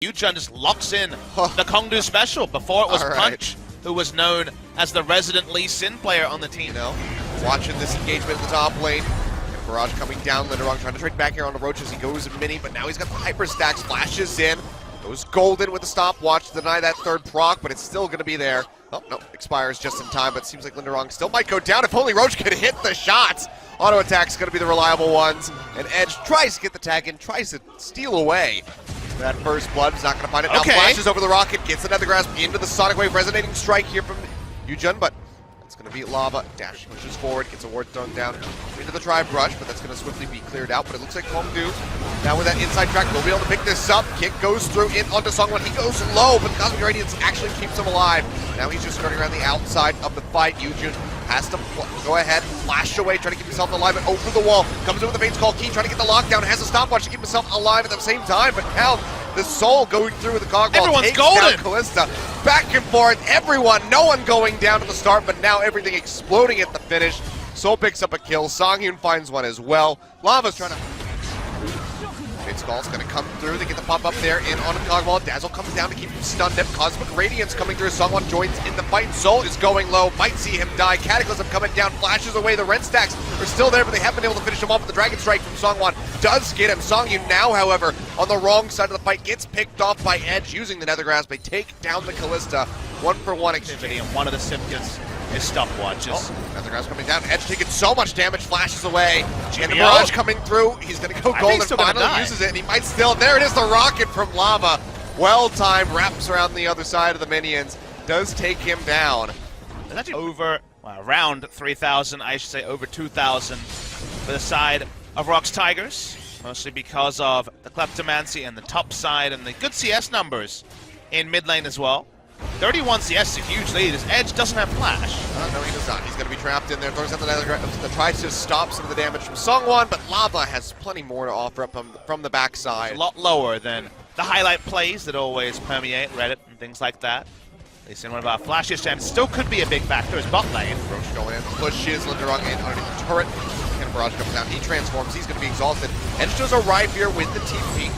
Yujun just locks in the Kongdoo special before it was Punch, who was known as the resident Lee Sin player on the team. You know, watching this engagement in the top lane. Barrage coming down, Linderong trying to trade back here on the Roach as he goes mini, but now he's got the hyper stacks, flashes in, goes golden with the stopwatch to deny that third proc, but it's still going to be there. Oh, no, expires just in time, but it seems like Linderong still might go down. If only Roach could hit the shots. Auto attack's going to be the reliable ones, and Edge tries to get the tag in, tries to steal away. That first blood is not going to find it. Now flashes over the rocket, gets another grasp into the Sonic Wave, resonating strike here from Yujun, but it's going to beat Lava. Dash pushes forward, gets a ward thrown down into the Tribe Rush, but that's going to swiftly be cleared out. But it looks like Kongdoo, now with that inside track, will be able to pick this up. Kick goes through in onto Songwon. He goes low, but the Cosmic Radiance actually keeps him alive. Now he's just skirting around the outside of the fight. Yujun has to go ahead, flash away, trying to keep himself alive and over the wall. Comes in with the Fate's Call Key, trying to get the lockdown. Has a stopwatch to keep himself alive at the same time, but now the Soul going through with the Cogwall. Everyone's takes golden. down Callista. Back and forth, no one going down at the start, but now everything exploding at the finish. Soul picks up a kill. Songhyun finds one as well. Lava's trying to... Fate's Call's going to come through. They get the pop up there in on the Cogwall. Dazzle comes down to keep him stunned. Cosmic Radiance coming through. Songwon joins in the fight. Soul is going low. Might see him die. Cataclysm coming down. Flashes away. The Ren stacks are still there, but they haven't been able to finish him off with the Dragon Strike from Songwon. Does get him. Songhyun now, however, on the wrong side of the fight, gets picked off by Edge using the Nether Grasp. They take down the Callista. 1-for-1 exchange. And one of the Simkas is stopwatches. Nether Grasp coming down. Edge taking so much damage, flashes away. And the Barrage coming through. He's going to go gold and finally uses it, and he might still. There it is, the rocket from Lava. Well timed, wraps around the other side of the minions. Does take him down. It's actually over, well, around 3,000, I should say over 2,000 for the side of ROX Tigers. Mostly because of the Kleptomancy and the top side and the good CS numbers in mid lane as well. 31 CS is a huge lead as Edge doesn't have flash. No, he does not. He's going to be trapped in there. Throws out the Nether Grasp, tries to stop some of the damage from Songwon, but Lava has plenty more to offer up from the backside. It's a lot lower than the highlight plays that always permeate Reddit and things like that. At least in one of our flashiest gems. Still could be a big factor as bot lane. Roach going in, pushes Linderong in underneath the turret. And Barrage comes down. He transforms. He's going to be exhausted. Edge does arrive here with the TP.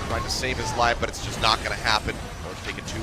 Trying to save his life, but it's just not going to happen. Roach taking too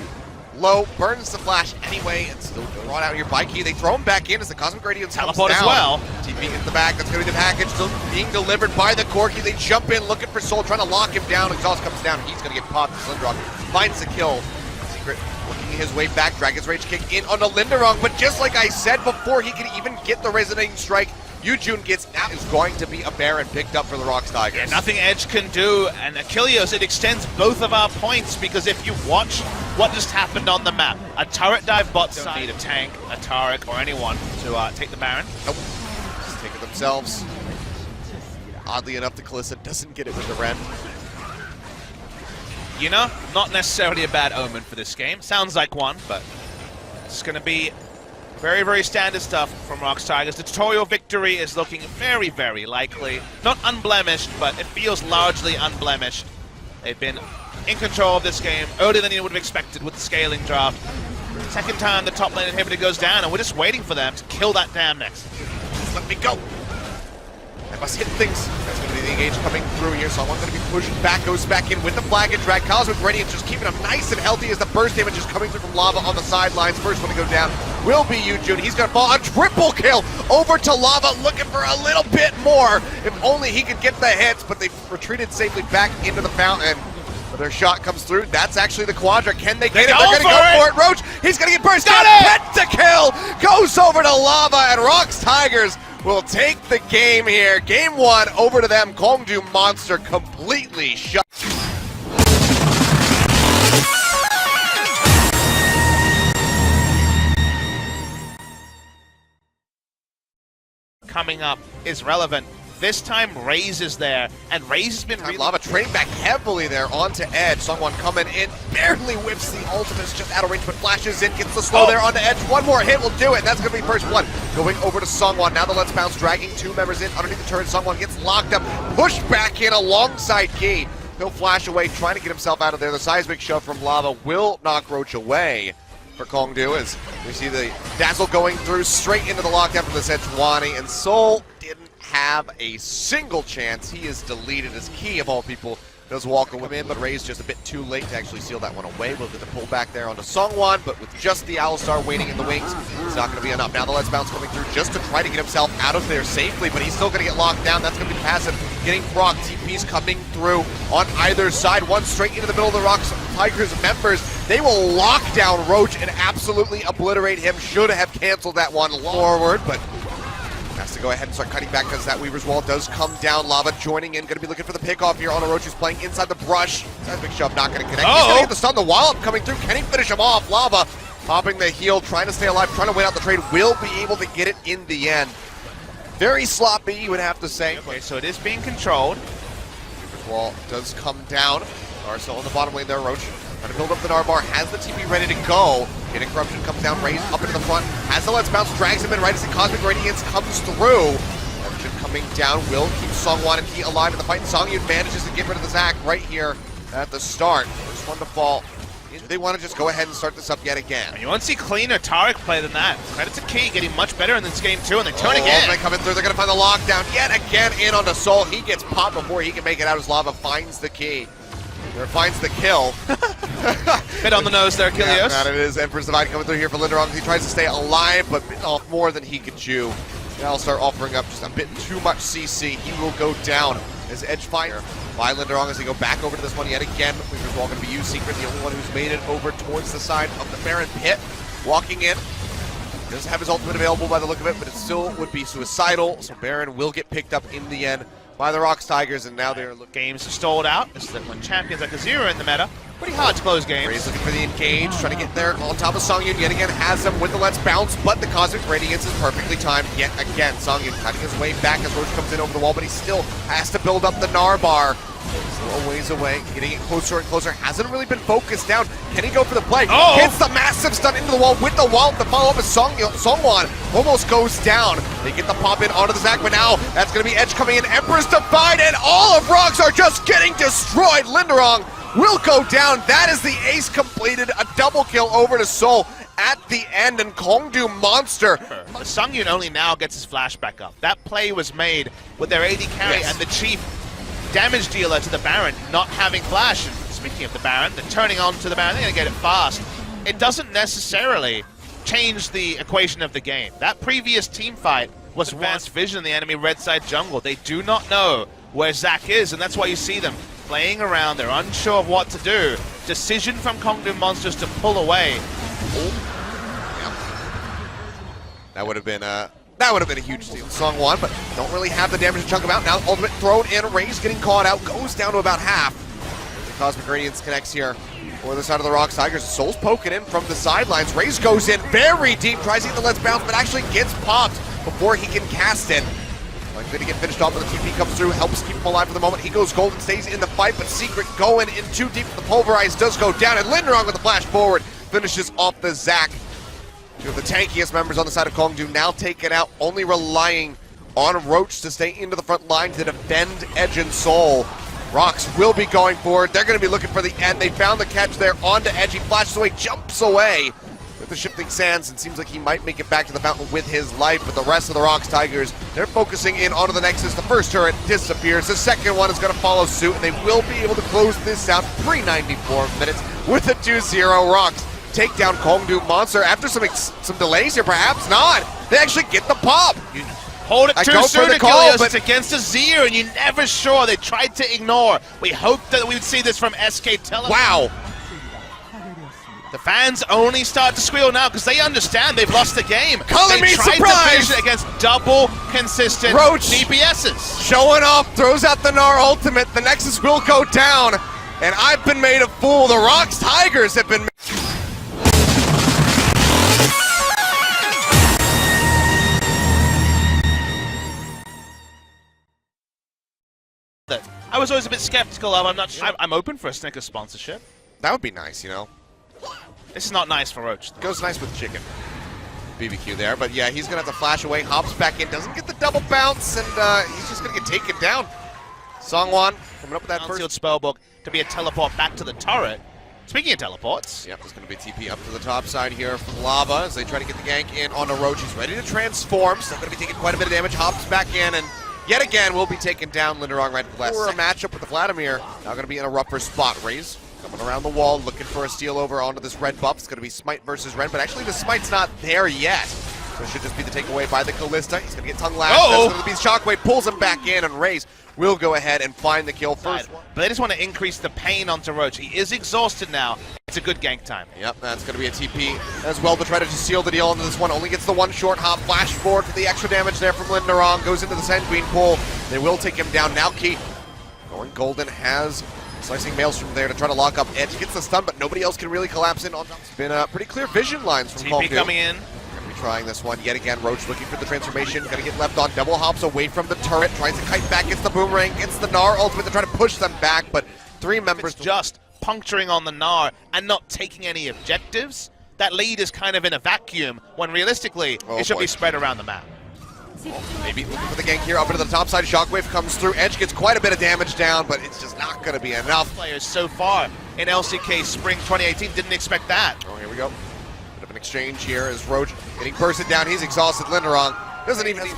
low, burns the flash anyway, and still brought out here by Key. They throw him back in as the Cosmic Radiance comes down. Teleport as well. TP in the back, that's going to be the package, still being delivered by the Corki. They jump in, looking for Soul, trying to lock him down. Exhaust comes down, he's going to get popped. Linderong finds the kill. Secret working his way back, Dragon's Rage kick in onto Linderong, but just like I said before, he can even get the resonating strike. Yujun gets that is going to be a Baron picked up for the ROX Tigers. Yeah, nothing Edge can do, and Achilles, it extends both of our points, because if you watch what just happened on the map, a turret dive bot side, don't need a tank, a Taric, or anyone to take the Baron. Nope, just take it themselves. Oddly enough, the Callista doesn't get it with the Ren. You know, not necessarily a bad omen for this game. Sounds like one, but it's going to be very, very standard stuff from ROX Tigers. The tutorial victory is looking very, very likely. Not unblemished, but it feels largely unblemished. They've been in control of this game earlier than you would have expected with the scaling draft. Second time the top lane inhibitor goes down, and we're just waiting for them to kill that dam next. Just let me go. I must hit things. That's going to be the engage coming through here. So I'm going to be pushed back, goes back in with the flag and drag. Cosmic Radiance just keeping him nice and healthy as the burst damage is coming through from Lava on the sidelines. First one to go down will be Yujun. He's going to fall. A triple kill over to Lava, looking for a little bit more. If only he could get the hits, but they've retreated safely back into the fountain. Their shot comes through. That's actually the Quadra. Can they get it? They're going to go for it. Roach, he's going to get burst. Got it! Pentakill goes over to Lava, and ROX Tigers will take the game here. Game one over to them. Kongdoo Monster completely shut. Coming up is relevant. This time, Raze is there, and Raze has been really... Lava trading back heavily there onto Edge. Someone coming in, barely whiffs the ultimate, it's just out of range, but flashes in, gets the slow there onto Edge. One more hit will do it, that's going to be first blood. Going over to Songwon, now the Let's Bounce, dragging two members in underneath the turret. Songwon gets locked up, pushed back in alongside Key. He'll flash away, trying to get himself out of there. The seismic shove from Lava will knock Roach away for Kongdoo, as we see the Dazzle going through straight into the lockdown from the Sejuani, and Soul didn't have a single chance. He is deleted as Key, of all people, does walk him in, but Ray's just a bit too late to actually seal that one away. We'll get the pull back there onto Songwon, but with just the Owlstar waiting in the wings, it's not going to be enough. Now the Let's Bounce coming through just to try to get himself out of there safely, but he's still going to get locked down. That's going to be passive. Getting proc. TP's coming through on either side. One straight into the middle of the ROX Tigers members. They will lock down Roach and absolutely obliterate him. Should have canceled that one forward, but has to go ahead and start cutting back because that Weaver's Wall does come down. Lava joining in, going to be looking for the pickoff here on a Roach who's playing inside the brush. Seismic Shove not going to connect. He's going to get the stun. The wall up coming through. Can he finish him off? Lava popping the heal, trying to stay alive, trying to win out the trade. Will be able to get it in the end. Very sloppy, you would have to say. Okay, so it is being controlled. Weaver's Wall does come down. Arsenal in the bottom lane there. Roach trying to build up the Narbar, has the TP ready to go. Getting Corruption comes down, Raze up into the front, has the Let's Bounce, drags him in right as the Cosmic Radiance comes through. Corruption coming down, will keep Songwon and he alive in the fight. Songyun manages to get rid of the Zac right here at the start. First one to fall. They want to just go ahead and start this up yet again. And you want to see cleaner Taric play than that. Credit to Key, getting much better in this game too, and they turn again. They coming through, they're going to find the lockdown yet again in onto Soul. He gets popped before he can make it out as Lava finds the key. Or finds the kill. Bit on the nose there, Kilios. Yeah, that it is. Emperor's Divide coming through here for Linderong. He tries to stay alive, but bit off more than he could chew. Now I'll start offering up just a bit too much CC. He will go down as Edge Fire by Linderong as they go back over to this one yet again. Weaver's Wall going to be used. Secret, the only one who's made it over towards the side of the Baron pit. Walking in. Doesn't have his ultimate available by the look of it, but it still would be suicidal. So Baron will get picked up in the end by the ROX Tigers, and now they're looking. Games are stalled out. This is that when champions like Azura in the meta, pretty hard to close games. Ray's looking for the engage, trying to get there on top of Songyun. Yet again has him with the Let's Bounce, but the Cosmic Radiance is perfectly timed. Yet again, Songyun cutting his way back as Roach comes in over the wall, but he still has to build up the Narbar. Still a ways away, getting it closer and closer. Hasn't really been focused down. Can he go for the play? Hits the massive stun into the wall with the wall. The follow-up is Songwon almost goes down. They get the pop in onto the Zac, but now that's going to be Edge coming in. Emperor's Divide, and all of ROX are just getting destroyed. Linderong will go down. That is the ace completed. A double kill over to Soul at the end, and Kongdoo Monster. Songyun only now gets his flash back up. That play was made with their AD carry and the chief damage dealer to the Baron not having flash. And speaking of the Baron, they're turning on to the Baron, they're going to get it fast. It doesn't necessarily change the equation of the game. That previous team fight was advanced vision in the enemy red side jungle. They do not know where Zac is, and that's why you see them playing around. They're unsure of what to do. Decision from Kongdoo Monsters to pull away. That would have been a huge steal. Songwon, but don't really have the damage to chunk him out. Now ultimate thrown in. Ray's getting caught out. Goes down to about half. The Cosmic Radiance connects here for the side of the ROX Tigers. Soul's poking in from the sidelines. Raze goes in very deep. Tries to get the Let's Bounce, but actually gets popped before he can cast it. Likely to get finished off when the TP comes through. Helps keep him alive for the moment. He goes gold and stays in the fight, but Secret going in too deep. The Pulverize does go down, and Linderong with the flash forward finishes off the Zac. Two of the tankiest members on the side of Kongdoo now taken out, only relying on Roach to stay into the front line to defend Edge and Soul. ROX will be going forward. They're going to be looking for the end. They found the catch there onto Edge. He flashes away, jumps away with the shifting sands, and seems like he might make it back to the fountain with his life. But the rest of the ROX Tigers, they're focusing in onto the Nexus. The first turret disappears. The second one is going to follow suit, and they will be able to close this out pre-94 minutes with a 2-0. ROX take down Kongdoo Monster after some delays here, perhaps not. They actually get the pop. You hold it too soon, Achilles. It's against Azir, and you're never sure. They tried to ignore. We hoped that we would see this from SK Telecom. Wow. The fans only start to squeal now because they understand they've lost the game. Color they me tried surprised. to finish it against double consistent Roach DPSs. Showing off, throws out the Gnar ultimate. The Nexus will go down, and I've been made a fool. The ROX Tigers have been I was always a bit skeptical of. I'm not sure. I'm open for a Snickers sponsorship. That would be nice, you know. This is not nice for Roach. Goes nice with chicken. BBQ there, but yeah, he's gonna have to flash away. Hops back in, doesn't get the double bounce, and he's just gonna get taken down. Songwon coming up with that first spellbook to be a teleport back to the turret. Speaking of teleports, yep, there's gonna be a TP up to the top side here from Lava as they try to get the gank in onto Roach. He's ready to transform. Still gonna be taking quite a bit of damage. Hops back in, and yet again will be taken down. Linderong right left. For a matchup with the Vladimir, now going to be in a rougher spot. Raze coming around the wall, looking for a steal over onto this red buff. It's going to be Smite versus Ren, but actually the Smite's not there yet. So it should just be the takeaway by the Kalista. He's going to get tongue lashed. That's going to be Shockwave, pulls him back in, and Raze will go ahead and find the kill first. But they just want to increase the pain onto Roach. He is exhausted now. It's a good gank time. Yep, that's going to be a TP as well to try to just seal the deal into this one. Only gets the one short hop. Flash forward for the extra damage there from Linderong. Goes into the Sanguine pool. They will take him down. Now Key going golden, has slicing Maelstrom there to try to lock up Edge. Gets the stun, but nobody else can really collapse in on top. It's been pretty clear vision lines from TP coming in. Trying this one yet again. Roach looking for the transformation. Gonna get left on. Double hops away from the turret. Tries to kite back. Gets the boomerang. Gets the Gnar ultimate to try to push them back. But three members just puncturing on the Gnar and not taking any objectives. That lead is kind of in a vacuum when realistically it should be spread around the map. Maybe looking for the gank here. Up into the top side. Shockwave comes through. Edge gets quite a bit of damage down, but it's just not going to be enough. Players so far in LCK Spring 2018 didn't expect that. Oh, here we go. An exchange here as Roach getting bursted down. He's exhausted. Linderong doesn't even need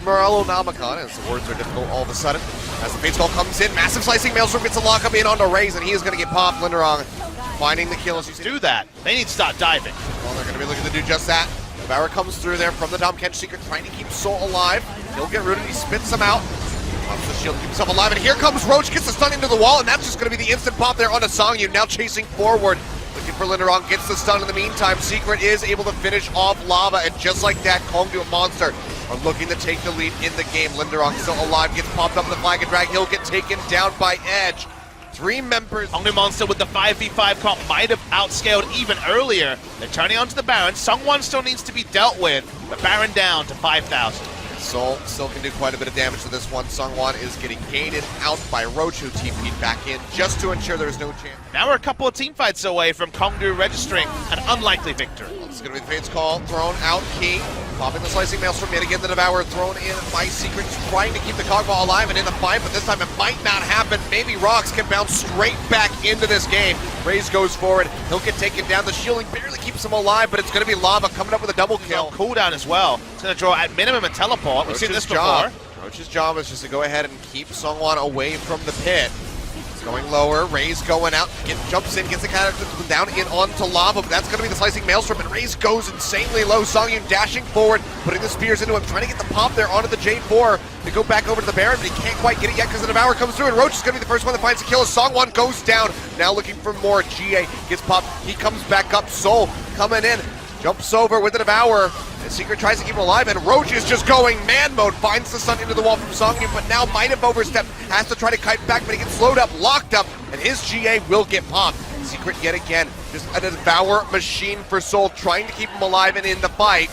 Morello Namicon as the words are difficult all of a sudden. As the Fates Call comes in, massive slicing Maelstrom gets a lockup in onto Raze, and he is going to get popped. Linderong finding the kill as you see. Do that. They need to start diving. Well, they're going to be looking to do just that. Devour comes through there from the Dom Kench Secret, trying to keep Soul alive. He'll get rooted. He spits him out. Pops the shield to keep himself alive, and here comes Roach, gets the stun into the wall, and that's just going to be the instant pop there onto Songyu, now chasing forward. Looking for Linderong, gets the stun in the meantime. Secret is able to finish off Lava, and just like that, Kongdoo Monster are looking to take the lead in the game. Linderong still alive, gets popped up in the flag and drag. He'll get taken down by Edge. Three members. Kongdoo Monster with the 5v5 comp might have outscaled even earlier. They're turning onto the Baron. Sungwon still needs to be dealt with, but Baron down to 5,000. Soul still can do quite a bit of damage to this one. Sungwon is getting gated out by Roach, who TP'd back in just to ensure there's no chance. Now we're a couple of teamfights away from Kongdoo registering an unlikely victory. It's going to be the Fates Call, thrown out. Key popping the slicing Maelstrom yet again. The Devour thrown in by Secret, trying to keep the Cogball alive and in the fight, but this time it might not happen. Maybe ROX can bounce straight back into this game. Raze goes forward. He'll get taken down. The shielding barely keeps him alive, but it's going to be Lava coming up with a double kill. Cooldown as well. It's going to draw at minimum a teleport. We've seen this before. Roach's job is just to go ahead and keep Sungwon away from the pit. Going lower, Raze going out, jumps in, gets the character down in onto Lava, but that's going to be the slicing Maelstrom, and Raze goes insanely low. Songyu dashing forward, putting the spears into him, trying to get the pop there onto the J4 to go back over to the Baron, but he can't quite get it yet because the Devour comes through, and Roach is going to be the first one that finds the kill as Songwon goes down. Now looking for more. GA gets popped, he comes back up. Soul coming in, jumps over with the Devour. And Secret tries to keep him alive, and Roach is just going man mode, finds the stun into the wall from Songyu, but now might have overstepped, has to try to kite back, but he gets slowed up, locked up, and his GA will get popped. Secret yet again, just a Devour machine for Soul, trying to keep him alive and in the fight.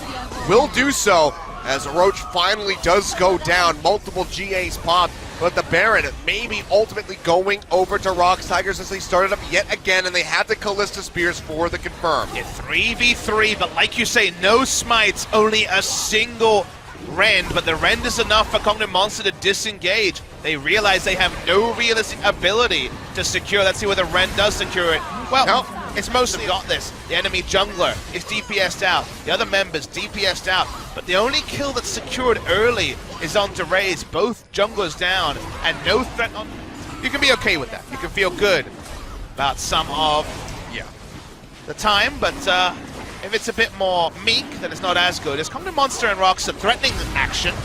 Will do so as Roach finally does go down. Multiple GAs popped, but the Baron maybe ultimately going over to ROX Tigers as they started up yet again, and they have the Kalista Spears for the confirm. Yeah, 3v3, but like you say, no smites, only a single rend, but the rend is enough for Kongdoo Monster to disengage. They realize they have no realistic ability to secure. Let's see whether rend does secure it. Well, it's mostly got this. The enemy jungler is DPS'd out. The other members DPS'd out. But the only kill that's secured early is onto Raze. Both junglers down and no threat on. You can be okay with that. You can feel good about some of the time, but if it's a bit more meek, then it's not as good. As Kongdoo Monster and ROX are threatening action,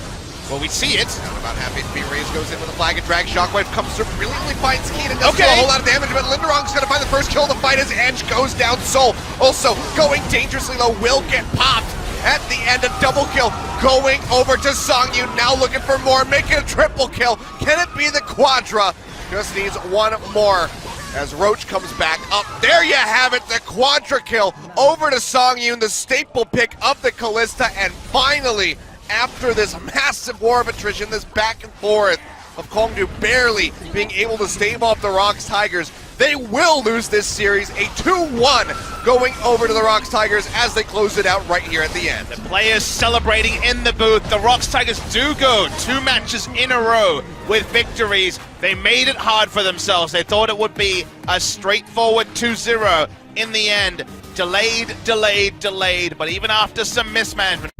well, we see it. Not about happy to be. Raze goes in with a flag and drag. Shockwave comes through, brilliantly finds Keen and doesn't do a whole lot of damage, but Linderong's going to find the first kill of the fight as Edge goes down. Soul also going dangerously low, will get popped at the end. A double kill going over to Songyu, now looking for more, making a triple kill. Can it be the Quadra? Just needs one more as Roach comes back up. There you have it, the Quadra kill over to Songyu, the staple pick of the Kalista, and finally, after this massive war of attrition, this back and forth of Kongdoo barely being able to stave off the ROX Tigers, they will lose this series, a 2-1 going over to the ROX Tigers as they close it out right here at the end. The players celebrating in the booth. The ROX Tigers do go 2 matches in a row with victories. They made it hard for themselves. They thought it would be a straightforward 2-0. In the end, delayed, but even after some mismanagement,